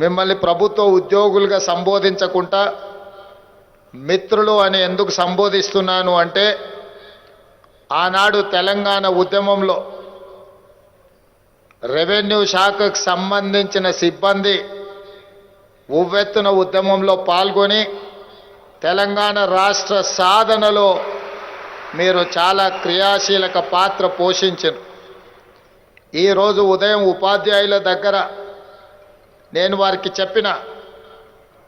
మిమ్మల్ని ప్రభుత్వ ఉద్యోగులుగా సంబోధించకుండా మిత్రులు అని ఎందుకు సంబోధిస్తున్నాను అంటే, ఆనాడు తెలంగాణ ఉద్యమంలో రెవెన్యూ శాఖకు సంబంధించిన సిబ్బంది ఉవ్వెత్తున ఉద్యమంలో పాల్గొని తెలంగాణ రాష్ట్ర సాధనలో మీరు చాలా క్రియాశీలక పాత్ర పోషించారు. ఈరోజు ఉదయం ఉపాధ్యాయుల దగ్గర నేను వారికి చెప్పిన,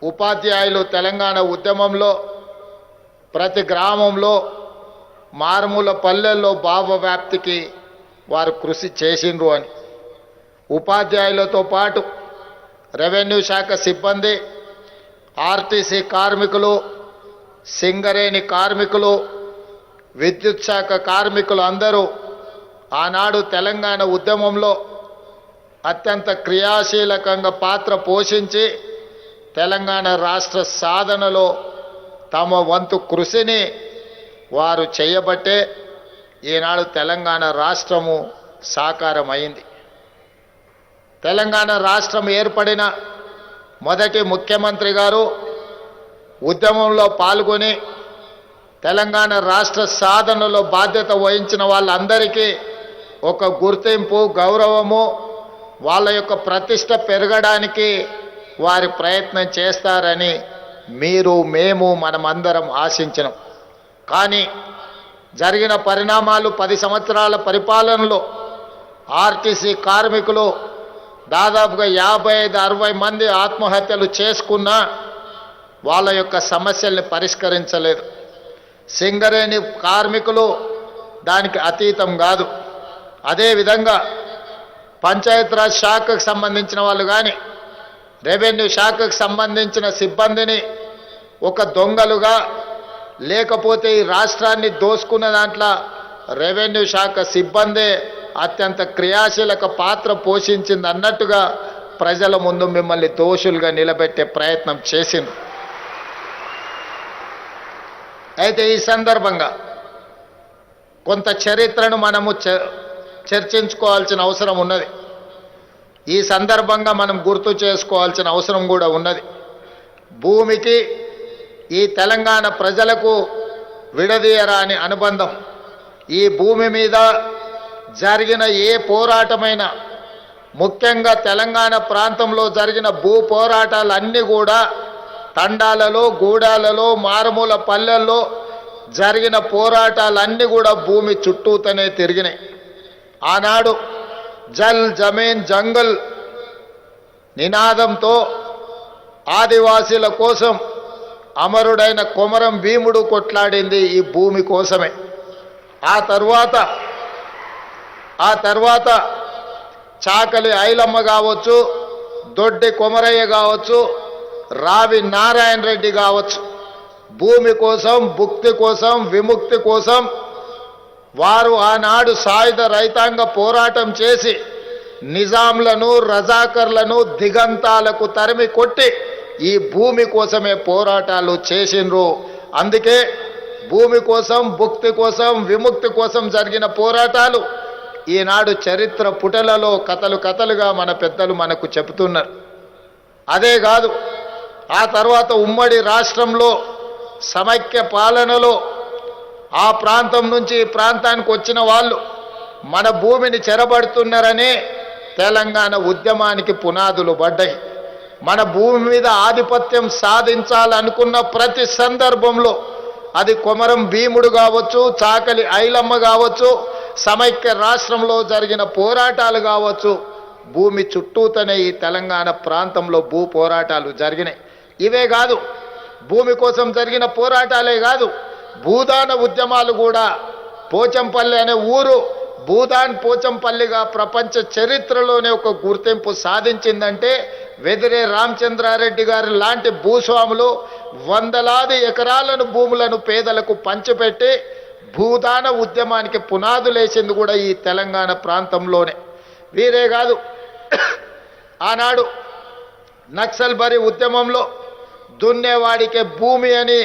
ఉపాధ్యాయులు తెలంగాణ ఉద్యమంలో ప్రతి గ్రామంలో మారుమూల పల్లెల్లో భావ వ్యాప్తికి వారు కృషి చేసిండ్రు అని. ఉపాధ్యాయులతో పాటు రెవెన్యూ శాఖ సిబ్బంది, ఆర్టీసీ కార్మికులు, సింగరేణి కార్మికులు, విద్యుత్ శాఖ కార్మికులు అందరూ ఆనాడు తెలంగాణ ఉద్యమంలో అత్యంత క్రియాశీలకంగా పాత్ర పోషించి తెలంగాణ రాష్ట్ర సాధనలో తమ వంతు కృషిని వారు చేయబట్టే ఈనాడు తెలంగాణ రాష్ట్రము సాకారమైంది. తెలంగాణ రాష్ట్రం ఏర్పడిన మొదటి ముఖ్యమంత్రి గారు ఉద్యమంలో పాల్గొని తెలంగాణ రాష్ట్ర సాధనలో బాధ్యత వహించిన వాళ్ళందరికీ ఒక గుర్తింపు, గౌరవము, వాళ్ళ యొక్క ప్రతిష్ట పెరగడానికి వారి ప్రయత్నం చేస్తారని మీరు, మేము, మనమందరం ఆశించినాం. కానీ జరిగిన పరిణామాలు 10 సంవత్సరాల పరిపాలనలో ఆర్టీసీ కార్మికులు దాదాపుగా 55-60 మంది ఆత్మహత్యలు చేసుకున్నా వాళ్ళ యొక్క సమస్యల్ని పరిష్కరించలేదు. సింగరేణి కార్మికులు దానికి అతీతం కాదు. అదేవిధంగా పంచాయతీరాజ్ శాఖకు సంబంధించిన వాళ్ళు కానీ, రెవెన్యూ శాఖకు సంబంధించిన సిబ్బందిని ఒక దొంగలుగా, లేకపోతే ఈ రాష్ట్రాన్ని దోసుకున్న దాంట్లో రెవెన్యూ శాఖ సిబ్బందే అత్యంత క్రియాశీలక పాత్ర పోషించింది అన్నట్టుగా ప్రజల ముందు మిమ్మల్ని దోషులుగా నిలబెట్టే ప్రయత్నం చేసింది. అయితే ఈ సందర్భంగా కొంత చరిత్రను మనము చర్చించుకోవాల్సిన అవసరం ఉన్నది. ఈ సందర్భంగా మనం గుర్తు చేసుకోవాల్సిన అవసరం కూడా ఉన్నది. భూమికి ఈ తెలంగాణ ప్రజలకు విడదీయరాని అనుబంధం. ఈ భూమి మీద జరిగిన ఏ పోరాటమైనా, ముఖ్యంగా తెలంగాణ ప్రాంతంలో జరిగిన భూ పోరాటాలన్నీ కూడా తండాలలో, గూడాలలో, మారుమూల పల్లెల్లో జరిగిన పోరాటాలన్నీ కూడా భూమి చుట్టూతోనే తిరిగినాయి. ఆనాడు జల్ జమీన్ జంగల్ నినాదంతో ఆదివాసీల కోసం అమరుడైన కొమరం భీముడు కొట్లాడింది ఈ భూమి కోసమే. ఆ తర్వాత చాకలి ఐలమ్మ కావచ్చు, దొడ్డి కొమరయ్య కావచ్చు, రావి నారాయణ రెడ్డి కావచ్చు, భూమి కోసం, భుక్తి కోసం, విముక్తి కోసం వారు ఆనాడు సాయుధ రైతాంగ పోరాటం చేసి నిజాంలను, రజాకర్లను దిగంతాలకు తరిమి కొట్టి ఈ భూమి కోసమే పోరాటాలు చేసిండ్రు. అందుకే భూమి కోసం, భుక్తి కోసం, విముక్తి కోసం జరిగిన పోరాటాలు ఈనాడు చరిత్ర పుటలలో కథలుగా మన పెద్దలు మనకు చెబుతున్నారు. అదే కాదు, ఆ తర్వాత ఉమ్మడి రాష్ట్రంలో సమైక్య పాలనలో ఆ ప్రాంతం నుంచి ఈ ప్రాంతానికి వచ్చిన వాళ్ళు మన భూమిని చెరబడుతున్నారనే తెలంగాణ ఉద్యమానికి పునాదులు పడ్డాయి. మన భూమి మీద ఆధిపత్యం సాధించాలనుకున్న ప్రతి సందర్భంలో, అది కొమరం భీముడు కావచ్చు, చాకలి ఐలమ్మ కావచ్చు, సమైక్య రాష్ట్రంలో జరిగిన పోరాటాలు కావచ్చు, భూమి చుట్టూతోనే ఈ తెలంగాణ ప్రాంతంలో భూ పోరాటాలు జరిగినాయి. ఇవే కాదు, భూమి కోసం జరిగిన పోరాటాలే కాదు, భూదాన ఉద్యమాలు కూడా. పోచంపల్లి అనే ఊరు భూదాన్ పోచంపల్లిగా ప్రపంచ చరిత్రలోనే ఒక గుర్తింపు సాధించిందంటే వెదిరే రామచంద్రారెడ్డి గారి లాంటి భూస్వాములు వందలాది ఎకరాలను భూములను పేదలకు పంచిపెట్టి భూదాన ఉద్యమానికి పునాదులేసింది కూడా ఈ తెలంగాణ ప్రాంతంలోనే. వీరే కాదు, ఆనాడు నక్సల్ బరి ఉద్యమంలో దున్నేవాడికే భూమి అని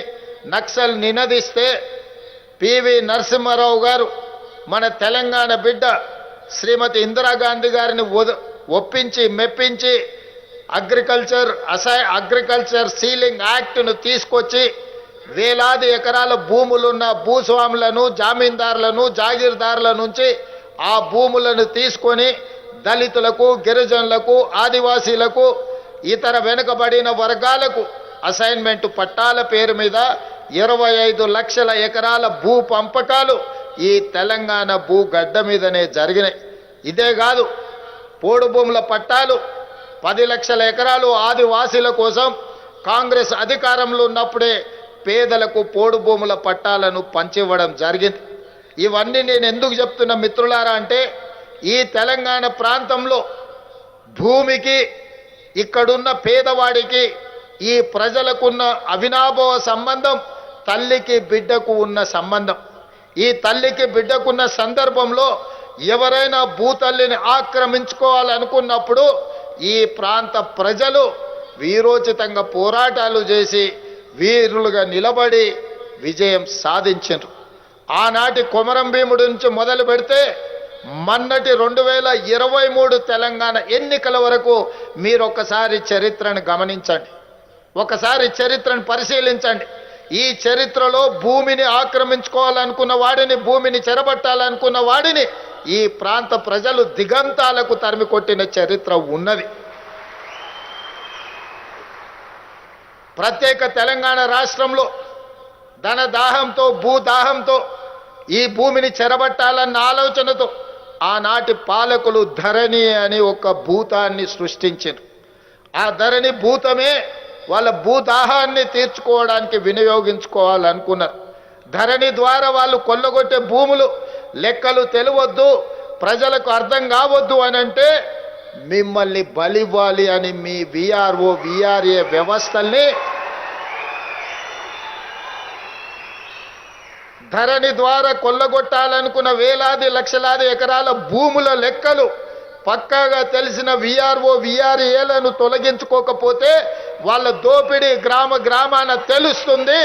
నక్సల్ నినదిస్తే పివి నరసింహారావు గారు మన తెలంగాణ బిడ్డ శ్రీమతి ఇందిరాగాంధీ గారిని ఒప్పించి మెప్పించి అగ్రికల్చర్ సీలింగ్ యాక్ట్ను తీసుకొచ్చి వేలాది ఎకరాల భూములున్న భూస్వాములను జామీందారులను జాగీర్దారుల నుంచి ఆ భూములను తీసుకొని దళితులకు గిరిజనులకు ఆదివాసీలకు ఇతర వెనుకబడిన వర్గాలకు అసైన్మెంట్ పట్టాల పేరు మీద 25 లక్షల ఎకరాల భూ పంపకాలు ఈ తెలంగాణ భూగడ్డ మీదనే జరిగినాయి. ఇదే కాదు, పోడు భూముల పట్టాలు 10 లక్షల ఎకరాలు ఆదివాసీల కోసం కాంగ్రెస్ అధికారంలో ఉన్నప్పుడే పేదలకు పోడు భూముల పట్టాలను పంచివ్వడం జరిగింది. ఇవన్నీ నేను ఎందుకు చెప్తున్నా మిత్రులారా అంటే, ఈ తెలంగాణ ప్రాంతంలో భూమికి ఇక్కడున్న పేదవాడికి ఈ ప్రజలకున్న అవినాభావ సంబంధం తల్లికి బిడ్డకు ఉన్న సంబంధం. ఈ తల్లికి బిడ్డకున్న సందర్భంలో ఎవరైనా భూతల్లిని ఆక్రమించుకోవాలనుకున్నప్పుడు ఈ ప్రాంత ప్రజలు వీరోచితంగా పోరాటాలు చేసి వీరులుగా నిలబడి విజయం సాధించారు. ఆనాటి కొమరం భీముడి నుంచి మొదలు పెడితే మొన్నటి 2023 తెలంగాణ ఎన్నికల వరకు మీరు ఒకసారి చరిత్రను గమనించండి, ఒకసారి చరిత్రను పరిశీలించండి. ఈ చరిత్రలో భూమిని ఆక్రమించుకోవాలనుకున్న వాడిని, భూమిని చెరబట్టాలనుకున్న వాడిని ఈ ప్రాంత ప్రజలు దిగంతాలకు తరిమి కొట్టిన చరిత్ర ఉన్నది. ప్రత్యేక తెలంగాణ రాష్ట్రంలో ధనదాహంతో భూదాహంతో ఈ భూమిని చెరబట్టాలన్న ఆలోచనతో ఆనాటి పాలకులు ధరణి అని ఒక భూతాన్ని సృష్టించారు. ఆ ధరణి భూతమే వాళ్ళ భూదాహాన్ని తీర్చుకోవడానికి వినియోగించుకోవాలనుకున్నారు. ధరణి ద్వారా వాళ్ళు కొల్లగొట్టే భూములు లెక్కలు తెలియవద్దు, ప్రజలకు అర్థం కావద్దు అని అంటే మిమ్మల్ని బలివ్వాలి అని మీ విఆర్ఓ విఆర్ఏ వ్యవస్థల్ని ధరణి ద్వారా కొల్లగొట్టాలనుకున్న వేలాది లక్షలాది ఎకరాల భూముల లెక్కలు పక్కాగా తెలిసిన విఆర్ఓ విఆర్ఏలను తొలగించుకోకపోతే వాళ్ళ దోపిడీ గ్రామాన తెలుస్తుంది.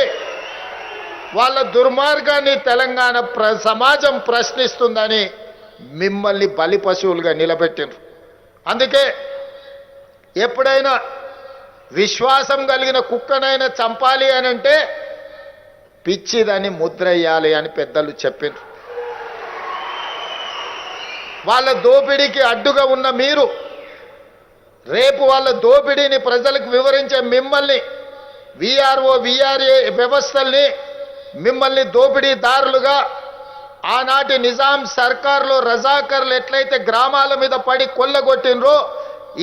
వాళ్ళ దుర్మార్గాన్ని తెలంగాణ సమాజం ప్రశ్నిస్తుందని మిమ్మల్ని బలి పశువులుగా నిలబెట్టారు. అందుకే ఎప్పుడైనా విశ్వాసం కలిగిన కుక్కనైనా చంపాలి అని అంటే పిచ్చిదని ముద్రయ్యాలి అని పెద్దలు చెప్పారు. వాళ్ళ దోపిడీకి అడ్డుగా ఉన్న మీరు రేపు వాళ్ళ దోపిడీని ప్రజలకు వివరించే మిమ్మల్ని విఆర్ఓ విఆర్ఏ వ్యవస్థల్ని మిమ్మల్ని దోపిడీదారులుగా ఆనాటి నిజాం సర్కార్లో రజాకర్లు ఎట్లయితే గ్రామాల మీద పడి కొల్లగొట్టినరో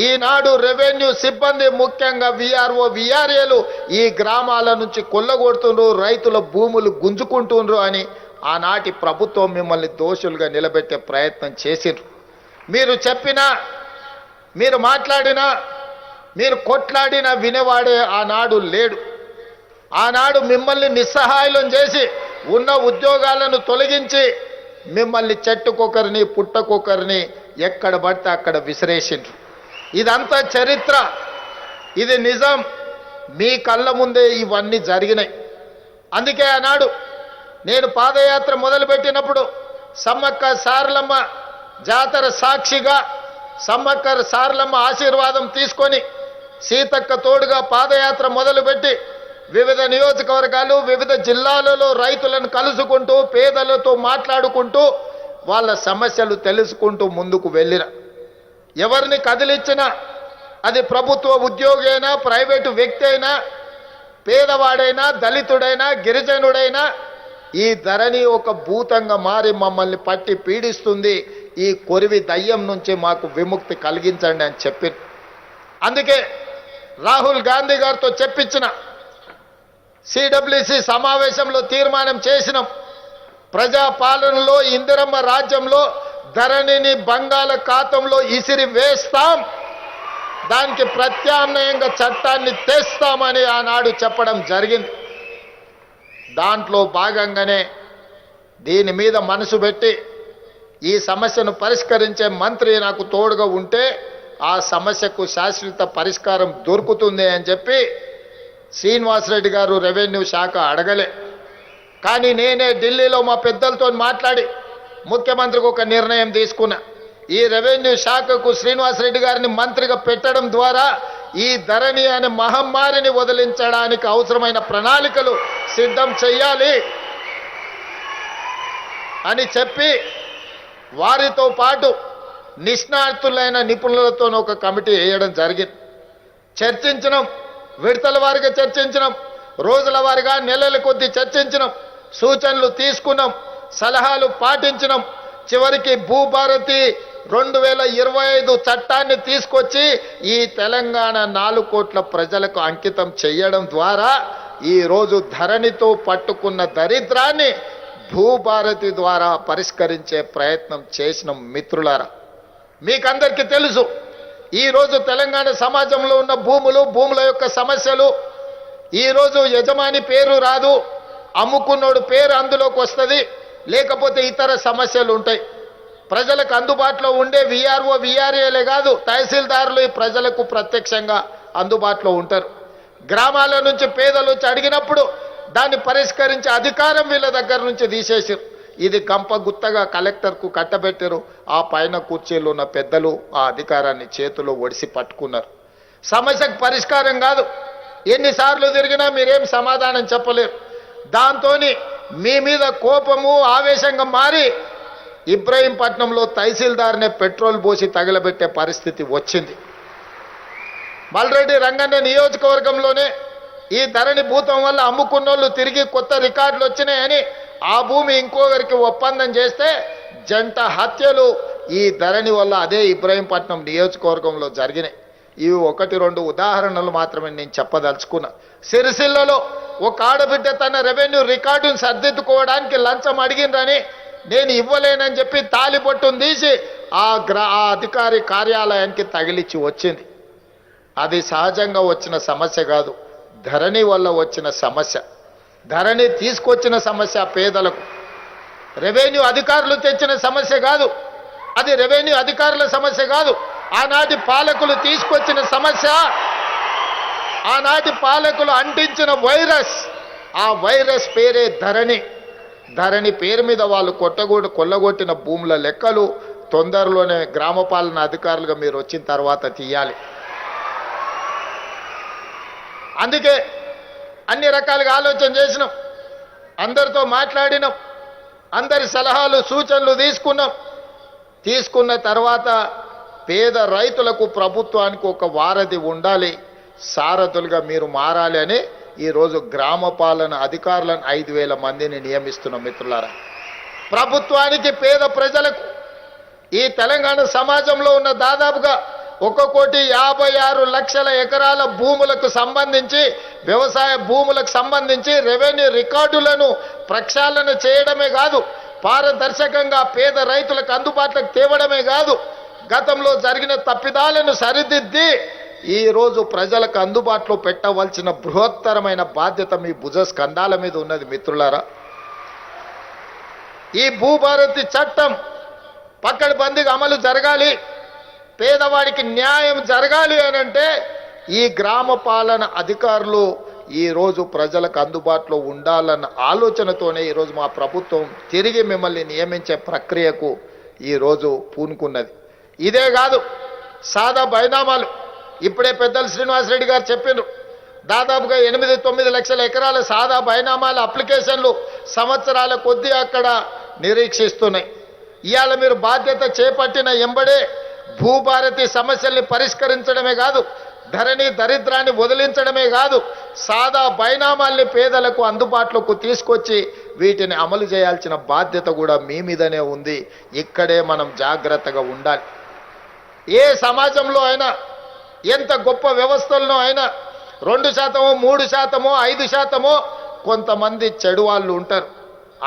ఈనాడు రెవెన్యూ సిబ్బంది ముఖ్యంగా విఆర్ఓ విఆర్ఏలు ఈ గ్రామాల నుంచి కొల్లగొడుతుండ్రు, రైతుల భూములు గుంజుకుంటుండ్రు అని ఆనాటి ప్రభుత్వం మిమ్మల్ని దోషులుగా నిలబెట్టే ప్రయత్నం చేసిండ్రు. మీరు చెప్పినా, మీరు మాట్లాడినా, మీరు కొట్లాడినా వినేవాడే ఆనాడు లేడు. ఆనాడు మిమ్మల్ని నిస్సహాయులను చేసి ఉన్న ఉద్యోగాలను తొలగించి మిమ్మల్ని చెట్టుకొకరిని పుట్టకొకరిని ఎక్కడ పడితే అక్కడ విసిరేసిండ్రు. ఇదంతా చరిత్ర, ఇది నిజం. మీ కళ్ళ ముందే ఇవన్నీ జరిగినాయి. అందుకే ఆనాడు నేను పాదయాత్ర మొదలుపెట్టినప్పుడు సమ్మక్క సారలమ్మ జాతర సాక్షిగా సమ్మక్క సారలమ్మ ఆశీర్వాదం తీసుకొని సీతక్క తోడుగా పాదయాత్ర మొదలుపెట్టి వివిధ నియోజకవర్గాలు వివిధ జిల్లాలలో రైతులను కలుసుకుంటూ పేదలతో మాట్లాడుకుంటూ వాళ్ళ సమస్యలు తెలుసుకుంటూ ముందుకు వెళ్ళిన ఎవరిని కదిలిచ్చినా అది ప్రభుత్వ ఉద్యోగి అయినా ప్రైవేటు వ్యక్తి అయినా పేదవాడైనా దళితుడైనా గిరిజనుడైనా ఈ ధరణి ఒక భూతంగా మారి మమ్మల్ని పట్టి పీడిస్తుంది, ఈ కొరివి దయ్యం నుంచి మాకు విముక్తి కలిగించండి అని చెప్పి అందుకే రాహుల్ గాంధీ గారితో చెప్పించిన సిడబ్ల్యూసి సమావేశంలో తీర్మానం చేసినాం. ప్రజాపాలనలో ఇందిరమ్మ రాజ్యంలో ధరణిని బంగాళాఖాతంలో ఇసిరి వేస్తాం, దానికి ప్రత్యామ్నాయంగా చట్టాన్ని తెస్తామని ఆనాడు చెప్పడం జరిగింది. దాంట్లో భాగంగానే దీని మీద మనసు పెట్టి ఈ సమస్యను పరిష్కరించే మంత్రి నాకు తోడుగా ఉంటే ఆ సమస్యకు శాశ్వత పరిష్కారం దొరుకుతుంది అని చెప్పి శ్రీనివాసరెడ్డి గారు రెవెన్యూ శాఖ అడగలే. కానీ నేనే ఢిల్లీలో మా పెద్దలతో మాట్లాడి ముఖ్యమంత్రికి ఒక నిర్ణయం తీసుకున్నా. ఈ రెవెన్యూ శాఖకు శ్రీనివాసరెడ్డి గారిని మంత్రిగా పెట్టడం ద్వారా ఈ ధరణి అనే మహమ్మారిని వదిలించడానికి అవసరమైన ప్రణాళికలు సిద్ధం చేయాలి అని చెప్పి వారితో పాటు నిష్ణాతులైన నిపుణులతో ఒక కమిటీ వేయడం జరిగింది. చర్చించడం, విడతల వారిగా చర్చించడం, రోజుల వారిగా నెలల కొద్దీ చర్చించడం, సూచనలు తీసుకున్నాం, సలహాలు పాటించడం. చివరికి భూభారతి 2025 చట్టాన్ని తీసుకొచ్చి ఈ తెలంగాణ 4 కోట్ల ప్రజలకు అంకితం చేయడం ద్వారా ఈరోజు ధరణితో పట్టుకున్న దరిద్రాన్ని భూభారతి ద్వారా పరిష్కరించే ప్రయత్నం చేసిన మిత్రులారా, మీకందరికీ తెలుసు ఈరోజు తెలంగాణ సమాజంలో ఉన్న భూముల యొక్క సమస్యలు. ఈరోజు యజమాని పేరు రాదు, అమ్ముకున్నోడు పేరు అందులోకి వస్తుంది, లేకపోతే ఇతర సమస్యలు ఉంటాయి. ప్రజలకు అందుబాటులో ఉండే విఆర్ఓ విఆర్ఏలే కాదు, తహసీల్దారులు ఈ ప్రజలకు ప్రత్యక్షంగా అందుబాటులో ఉంటారు. గ్రామాల నుంచి పేదలు వచ్చి అడిగినప్పుడు దాన్ని పరిష్కరించే అధికారం వీళ్ళ దగ్గర నుంచి తీసేసారు. ఇది గంప గుత్తగా కలెక్టర్కు కట్టబెట్టారు. ఆ పైన కుర్చీలు ఉన్న పెద్దలు ఆ అధికారాన్ని చేతిలో ఒడిసి పట్టుకున్నారు. సమస్యకు పరిష్కారం కాదు, ఎన్నిసార్లు తిరిగినా మీరేం సమాధానం చెప్పలేరు. దాంతో మీ మీద కోపము ఆవేశంగా మారి ఇబ్రహీంపట్నంలో తహసీల్దార్నే పెట్రోల్ పోసి తగలబెట్టే పరిస్థితి వచ్చింది. మల్రెడ్డి రంగన్న నియోజకవర్గంలోనే ఈ ధరణి భూతం వల్ల అమ్ముకున్నోళ్ళు తిరిగి కొత్త రికార్డులు వచ్చినాయని ఆ భూమి ఇంకొకరికి ఒప్పందం చేస్తే జంట హత్యలు ఈ ధరణి వల్ల అదే ఇబ్రహీంపట్నం నియోజకవర్గంలో జరిగినాయి. ఇవి 1-2 ఉదాహరణలు మాత్రమే నేను చెప్పదలుచుకున్నా. సిరిసిల్లలో ఒక ఆడబిడ్డ తన రెవెన్యూ రికార్డును సర్దిద్దుకోవడానికి లంచం అడిగిందని నేను ఇవ్వలేనని చెప్పి తాలిపొట్టును తీసి ఆ అధికారి కార్యాలయానికి తగిలిచ్చి వచ్చింది. అది సహజంగా వచ్చిన సమస్య కాదు, ధరణి వల్ల వచ్చిన సమస్య. ధరణి తీసుకొచ్చిన సమస్య పేదలకు. రెవెన్యూ అధికారులు తెచ్చిన సమస్య కాదు, అది రెవెన్యూ అధికారుల సమస్య కాదు. ఆనాటి పాలకులు తీసుకొచ్చిన సమస్య, ఆనాటి పాలకులు అంటించిన వైరస్. ఆ వైరస్ పేరే ధరణి. ధరణి పేరు మీద వాళ్ళు కొల్లగొట్టిన భూముల లెక్కలు తొందరలోనే గ్రామ పాలన అధికారులుగా మీరు వచ్చిన తర్వాత తీయాలి. అందుకే అన్ని రకాలుగా ఆలోచన చేసినాం, అందరితో మాట్లాడినాం, అందరి సలహాలు సూచనలు తీసుకున్నాం. తీసుకున్న తర్వాత పేద రైతులకు ప్రభుత్వానికి ఒక వారధి ఉండాలి, సారథులుగా మీరు మారాలి అని ఈరోజు గ్రామ పాలన అధికారులను 5,000 మందిని నియమిస్తున్నాం. మిత్రులారా, ప్రభుత్వానికి పేద ప్రజలకు ఈ తెలంగాణ సమాజంలో ఉన్న దాదాపుగా 1,56,00,000 ఎకరాల భూములకు సంబంధించి, వ్యవసాయ భూములకు సంబంధించి రెవెన్యూ రికార్డులను ప్రక్షాళన చేయడమే కాదు, పారదర్శకంగా పేద రైతులకు అందుబాటులోకి తేవడమే కాదు, గతంలో జరిగిన తప్పిదాలను సరిదిద్ది ఈరోజు ప్రజలకు అందుబాటులో పెట్టవలసిన బృహత్తరమైన బాధ్యత మీ భుజ స్కంధాల మీద ఉన్నది. మిత్రులారా, ఈ భూభారతి చట్టం పకడ్బందీగా అమలు జరగాలి, పేదవాడికి న్యాయం జరగాలి అనంటే ఈ గ్రామ పాలన అధికారులు ఈరోజు ప్రజలకు అందుబాటులో ఉండాలన్న ఆలోచనతోనే ఈరోజు మా ప్రభుత్వం తిరిగి మిమ్మల్ని నియమించే ప్రక్రియకు ఈరోజు పూనుకున్నది. ఇదే కాదు, సాదా బైనామాలు ఇప్పుడే పెద్దలు శ్రీనివాసరెడ్డి గారు చెప్పారు. దాదాపుగా 8-9 లక్షల ఎకరాల సాదా బైనామాల అప్లికేషన్లు సంవత్సరాల కొద్దీ అక్కడ నిరీక్షిస్తున్నాయి. ఇవాళ మీరు బాధ్యత చేపట్టిన ఎంబడే భూభారతి సమస్యల్ని పరిష్కరించడమే కాదు, ధరణి దరిద్రాన్ని వదిలించడమే కాదు, సాదా బైనామాల్ని పేదలకు అందుబాటులోకి తీసుకొచ్చి వీటిని అమలు చేయాల్సిన బాధ్యత కూడా మీ మీదనే ఉంది. ఇక్కడే మనం జాగ్రత్తగా ఉండాలి. ఏ సమాజంలో అయినా, ఎంత గొప్ప వ్యవస్థల్లో అయినా 2%, 3%, 5% కొంతమంది చెడు వాళ్ళు ఉంటారు.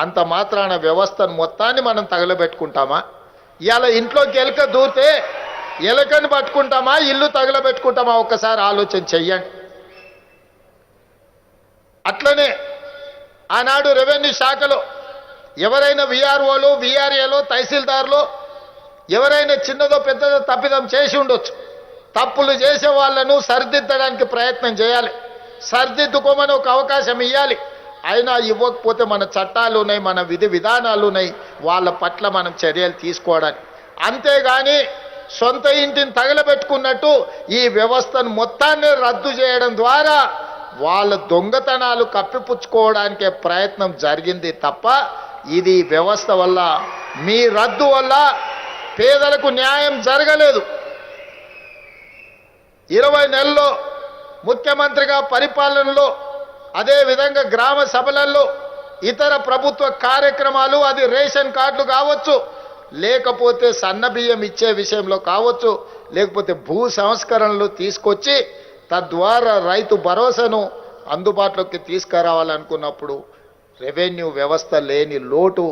అంత మాత్రాన వ్యవస్థను మొత్తాన్ని మనం తగలబెట్టుకుంటామా? ఇవాళ ఇంట్లోకి ఎలుక దూతే ఎలుకని పట్టుకుంటామా, ఇల్లు తగలబెట్టుకుంటామా? ఒక్కసారి ఆలోచన చెయ్యండి. అట్లనే ఆనాడు రెవెన్యూ శాఖలో ఎవరైనా విఆర్ఓలు, విఆర్ఏలో, తహసీల్దార్లు ఎవరైనా చిన్నదో పెద్దదో తప్పిదం చేసి ఉండొచ్చు. తప్పులు చేసే వాళ్ళను సరిదిద్దడానికి ప్రయత్నం చేయాలి, సరిదిద్దుకోమని ఒక అవకాశం ఇవ్వాలి. అయినా ఇవ్వకపోతే మన చట్టాలు ఉన్నాయి, మన విధి విధానాలు ఉన్నాయి, వాళ్ళ పట్ల మనం చర్యలు తీసుకోవడానికి. అంతేగాని సొంత ఇంటిని తగలబెట్టుకున్నట్టు ఈ వ్యవస్థను మొత్తాన్ని రద్దు చేయడం ద్వారా వాళ్ళ దొంగతనాలు కప్పిపుచ్చుకోవడానికే ప్రయత్నం జరిగింది తప్ప ఇది వ్యవస్థ వల్ల మీ రద్దు వల్ల పేదలకు న్యాయం జరగలేదు. 20 నెలల్లో ముఖ్యమంత్రిగా పరిపాలనలో, అదేవిధంగా గ్రామ సభలలో, ఇతర ప్రభుత్వ కార్యక్రమాలు, అది రేషన్ కార్డులు కావచ్చు, లేకపోతే సన్నబియ్యం ఇచ్చే విషయంలో కావచ్చు, లేకపోతే భూ సంస్కరణలు తీసుకొచ్చి తద్వారా రైతు భరోసాను అందుబాటులోకి తీసుకురావాలనుకున్నప్పుడు రెవెన్యూ వ్యవస్థ లేని లోటు,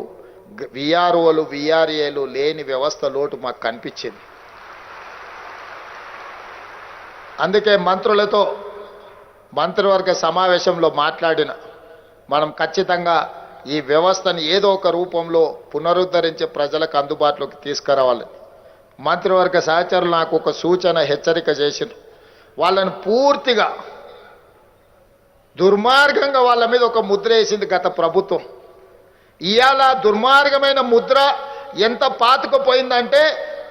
విఆర్ఓలు విఆర్ఏలు లేని వ్యవస్థ లోటు మాకు కనిపించింది. అందుకే మంత్రులతో మంత్రివర్గ సమావేశంలో మాట్లాడిన మనం ఖచ్చితంగా ఈ వ్యవస్థను ఏదో ఒక రూపంలో పునరుద్ధరించి ప్రజలకు అందుబాటులోకి తీసుకురావాలి. మంత్రివర్గ సహచరులు నాకు ఒక సూచన, హెచ్చరిక చేసిండ్రు. వాళ్ళని పూర్తిగా దుర్మార్గంగా వాళ్ళ మీద ఒక ముద్ర వేసింది గత ప్రభుత్వం. ఇవాళ దుర్మార్గమైన ముద్ర ఎంత పాతుకుపోయిందంటే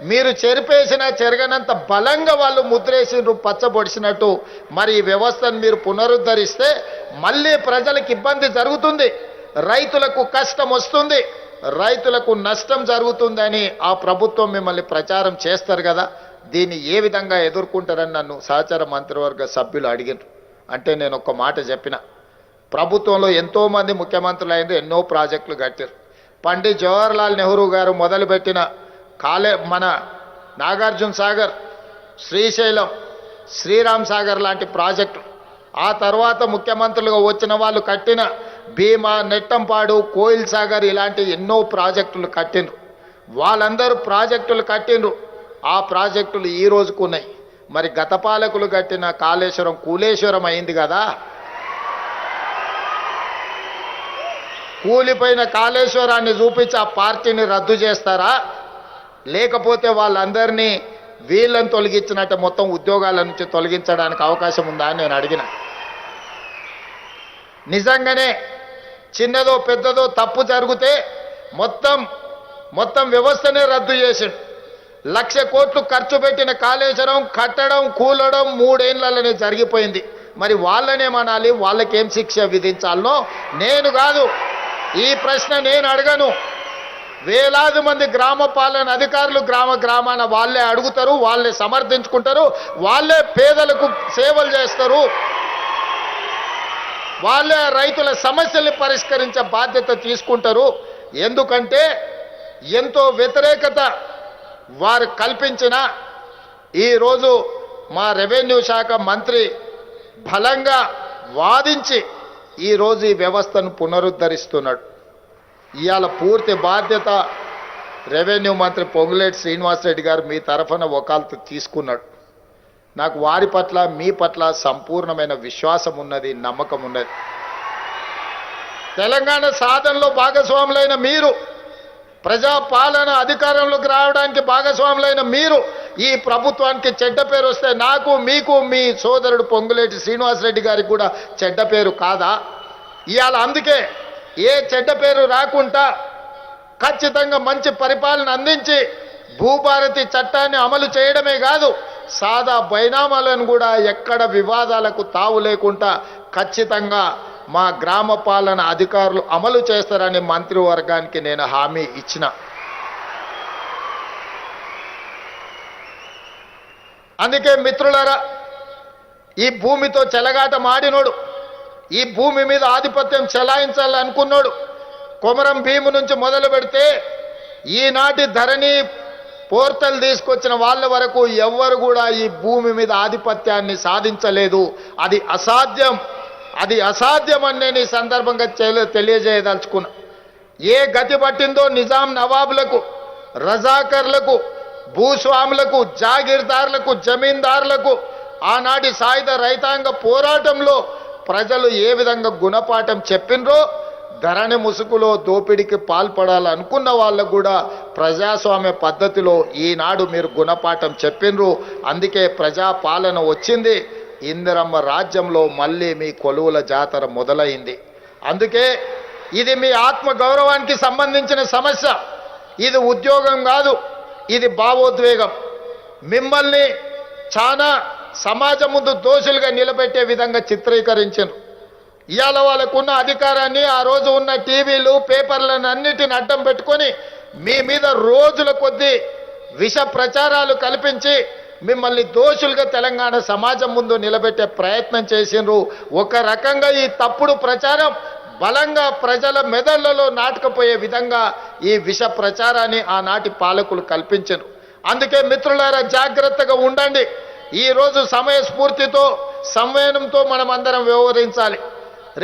మీరు చెరిపేసినా చెరగనంత బలంగా వాళ్ళు ముద్రేసిండ్రు, పచ్చబొడిసినట్టు. మరి ఈ వ్యవస్థను మీరు పునరుద్ధరిస్తే మళ్ళీ ప్రజలకు ఇబ్బంది జరుగుతుంది, రైతులకు కష్టం వస్తుంది, రైతులకు నష్టం జరుగుతుందని ఆ ప్రభుత్వం మిమ్మల్ని ప్రచారం చేస్తారు కదా. దీన్ని ఏ విధంగా ఎదుర్కొంటారని నన్ను సహచర మంత్రివర్గ సభ్యులు అడిగినారు. అంటే నేను ఒక మాట చెప్పిన, ప్రభుత్వంలో ఎంతోమంది ముఖ్యమంత్రులు అయింది, ఎన్నో ప్రాజెక్టులు కట్టారు. పండిత్ జవహర్లాల్ నెహ్రూ గారు మొదలుపెట్టిన మన నాగార్జున సాగర్, శ్రీశైలం, శ్రీరామ్ సాగర్ లాంటి ప్రాజెక్టులు, ఆ తర్వాత ముఖ్యమంత్రులుగా వచ్చిన వాళ్ళు కట్టిన భీమా, నెట్టంపాడు, కోయిల్ సాగర్ ఇలాంటి ఎన్నో ప్రాజెక్టులు కట్టిండ్రు. వాళ్ళందరూ ప్రాజెక్టులు కట్టిండ్రు. ఆ ప్రాజెక్టులు ఈ రోజుకు ఉన్నాయి. మరి గత పాలకులు కట్టిన కాళేశ్వరం కూలేశ్వరం అయింది కదా. కూలిపోయిన కాళేశ్వరాన్ని చూపించి ఆ పార్టీని రద్దు చేస్తారా, లేకపోతే వాళ్ళందరినీ వీళ్ళని తొలగించినట్టు మొత్తం ఉద్యోగాల నుంచి తొలగించడానికి అవకాశం ఉందా అని నేను అడిగిన. నిజంగానే చిన్నదో పెద్దదో తప్పు జరిగితే మొత్తం వ్యవస్థనే రద్దు చేసిండు. 1,00,000 కోట్లు ఖర్చు పెట్టిన కాళేశ్వరం కట్టడం కూలడం 3 ఏళ్లలోనే జరిగిపోయింది. మరి వాళ్ళనేమనాలి, వాళ్ళకేం శిక్ష విధించాలనో నేను కాదు, ఈ ప్రశ్న నేను అడగను. వేలాది మంది గ్రామ పాలన అధికారులు గ్రామాన వాళ్ళే అడుగుతారు, వాళ్ళే సమర్థించుకుంటారు, వాళ్ళే పేదలకు సేవలు చేస్తారు, వాళ్ళే రైతుల సమస్యల్ని పరిష్కరించే బాధ్యత తీసుకుంటారు. ఎందుకంటే ఎంతో వ్యతిరేకత వారు కల్పించిన ఈరోజు మా రెవెన్యూ శాఖ మంత్రి బలంగా వాదించి ఈరోజు ఈ వ్యవస్థను పునరుద్ధరిస్తున్నాడు. ఇవాళ పూర్తి బాధ్యత రెవెన్యూ మంత్రి పొంగులేటి శ్రీనివాసరెడ్డి గారు మీ తరఫున వకాల్తు తీసుకున్నాడు. నాకు వారి పట్ల మీ పట్ల సంపూర్ణమైన విశ్వాసం ఉన్నది, నమ్మకం ఉన్నది. తెలంగాణ సాధనలో భాగస్వాములైన మీరు, ప్రజాపాలన అధికారంలోకి రావడానికి భాగస్వాములైన మీరు ఈ ప్రభుత్వానికి చెడ్డ పేరు వస్తే నాకు, మీకు, మీ సోదరుడు పొంగులేటి శ్రీనివాసరెడ్డి గారికి కూడా చెడ్డ పేరు కాదా? ఇవాళ అందుకే ఏ చెడ్డ పేరు రాకుండా ఖచ్చితంగా మంచి పరిపాలన అందించి భూభారతి చట్టాన్ని అమలు చేయడమే కాదు, సాదా బైనామాలను కూడా ఎక్కడ వివాదాలకు తావు లేకుండా ఖచ్చితంగా మా గ్రామ పాలన అధికారులు అమలు చేస్తారని మంత్రివర్గానికి నేను హామీ ఇచ్చిన. అందుకే మిత్రులారా, ఈ భూమితో చెలగాట మాడినోడు, ఈ భూమి మీద ఆధిపత్యం చెలాయించాలనుకున్నాడు, కొమరం భీము నుంచి మొదలు పెడితే ఈనాటి ధరణి పోర్టల్ తీసుకొచ్చిన వాళ్ళ వరకు ఎవ్వరు కూడా ఈ భూమి మీద ఆధిపత్యాన్ని సాధించలేదు. అది అసాధ్యం అని నేను ఈ సందర్భంగా తెలియజేయదలుచుకున్నా. ఏ గతి పట్టిందో నిజాం నవాబులకు, రజాకర్లకు, భూస్వాములకు, జాగీర్దారులకు, జమీందారులకు ఆనాటి సాయుధ రైతాంగ పోరాటంలో ప్రజలు ఏ విధంగా గుణపాఠం చెప్పినరో, ధరణి ముసుగులో దోపిడీకి పాల్పడాలనుకున్న వాళ్ళకు కూడా ప్రజాస్వామ్య పద్ధతిలో ఈనాడు మీరు గుణపాఠం చెప్పినరు. అందుకే ప్రజాపాలన వచ్చింది. ఇందిరమ్మ రాజ్యంలో మళ్ళీ మీ కొలువుల జాతర మొదలైంది. అందుకే ఇది మీ ఆత్మ గౌరవానికి సంబంధించిన సమస్య. ఇది ఉద్యోగం కాదు, ఇది భావోద్వేగం. మిమ్మల్ని చాలా సమాజం ముందు దోషులుగా నిలబెట్టే విధంగా చిత్రీకరించారు. ఇవాళ వాళ్ళకున్న అధికారాన్ని ఆ రోజు ఉన్న టీవీలు పేపర్లను అన్నిటిని అడ్డం పెట్టుకొని మీ మీద రోజుల కొద్దీ విష ప్రచారాలు కల్పించి మిమ్మల్ని దోషులుగా తెలంగాణ సమాజం ముందు నిలబెట్టే ప్రయత్నం చేసిండ్రు. ఒక రకంగా ఈ తప్పుడు ప్రచారం బలంగా ప్రజల మెదళ్లలో నాటుకుపోయే విధంగా ఈ విష ప్రచారాన్ని ఆనాటి పాలకులు కల్పించారు. అందుకే మిత్రులారా జాగ్రత్తగా ఉండండి. ఈరోజు సమయస్ఫూర్తితో సంవయనంతో మనం అందరం వ్యవహరించాలి.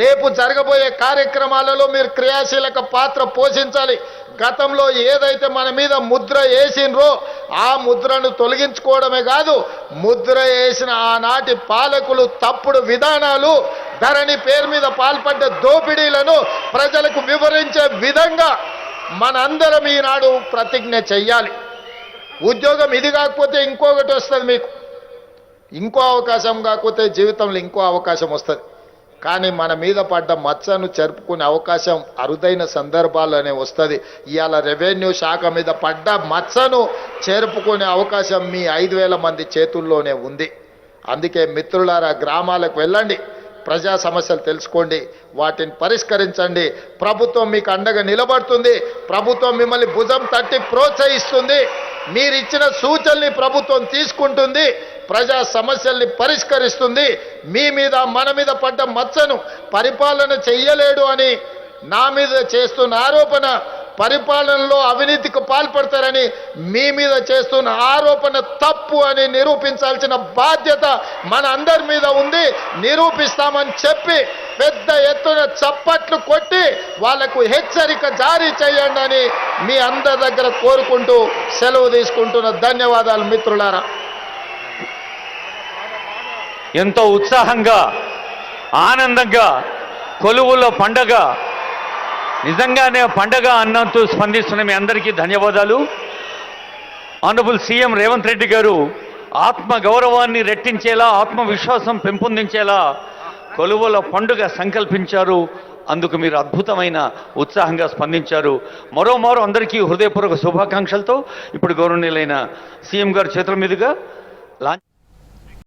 రేపు జరగబోయే కార్యక్రమాలలో మీరు క్రియాశీలక పాత్ర పోషించాలి. గతంలో ఏదైతే మన మీద ముద్ర వేసినరో ఆ ముద్రను తొలగించుకోవడమే కాదు, ముద్ర వేసిన ఆనాటి పాలకులు తప్పుడు విధానాలు, ధరణి పేరు మీద పాల్పడ్డ దోపిడీలను ప్రజలకు వివరించే విధంగా మనందరం ఈనాడు ప్రతిజ్ఞ చెయ్యాలి. ఉద్యోగం ఇది కాకపోతే ఇంకొకటి వస్తుంది, మీకు ఇంకో అవకాశం కాకపోతే జీవితంలో ఇంకో అవకాశం వస్తుంది. కానీ మన మీద పడ్డ మచ్చను జరుపుకునే అవకాశం అరుదైన సందర్భాల్లోనే వస్తుంది. ఇవాళ రెవెన్యూ శాఖ మీద పడ్డ మచ్చను జరుపుకునే అవకాశం మీ 5,000 మంది చేతుల్లోనే ఉంది. అందుకే మిత్రులారా గ్రామాలకు వెళ్ళండి, ప్రజా సమస్యలు తెలుసుకోండి, వాటిని పరిష్కరించండి. ప్రభుత్వం మీకు అండగా నిలబడుతుంది. ప్రభుత్వం మిమ్మల్ని భుజం తట్టి ప్రోత్సహిస్తుంది. మీరు ఇచ్చిన సూచనల్ని ప్రభుత్వం తీసుకుంటుంది, ప్రజా సమస్యల్ని పరిష్కరిస్తుంది. మీ మీద మన మీద పడ్డ మచ్చను పరిపాలన చెయ్యలేడు అని నా మీద చేస్తున్న ఆరోపణ, పరిపాలనలో అవినీతికి పాల్పడతారని మీ మీద చేస్తున్న ఆరోపణ తప్పు అని నిరూపించాల్సిన బాధ్యత మన అందరి మీద ఉంది. నిరూపిస్తామని చెప్పి పెద్ద ఎత్తున చప్పట్లు కొట్టి వాళ్లకు హెచ్చరిక జారీ చేయండి అని మీ అందరి దగ్గర కోరుకుంటూ సెలవు తీసుకుంటున్న ధన్యవాదాలు మిత్రులారా. ఎంతో ఉత్సాహంగా ఆనందంగా కొలువులో పండగ, నిజంగానే పండగ అన్నంతూ స్పందిస్తున్న మీ అందరికీ ధన్యవాదాలు. ఆనరబుల్ సీఎం రేవంత్ రెడ్డి గారు ఆత్మ గౌరవాన్ని రెట్టించేలా, ఆత్మవిశ్వాసం పెంపొందించేలా కొలువుల పండుగ సంకల్పించారు. అందుకు మీరు అద్భుతమైన ఉత్సాహంగా స్పందించారు. మరోమారు అందరికీ హృదయపూర్వక శుభాకాంక్షలతో ఇప్పుడు గౌరవనీయులైన సీఎం గారి చేతుల మీదుగా లాంచ్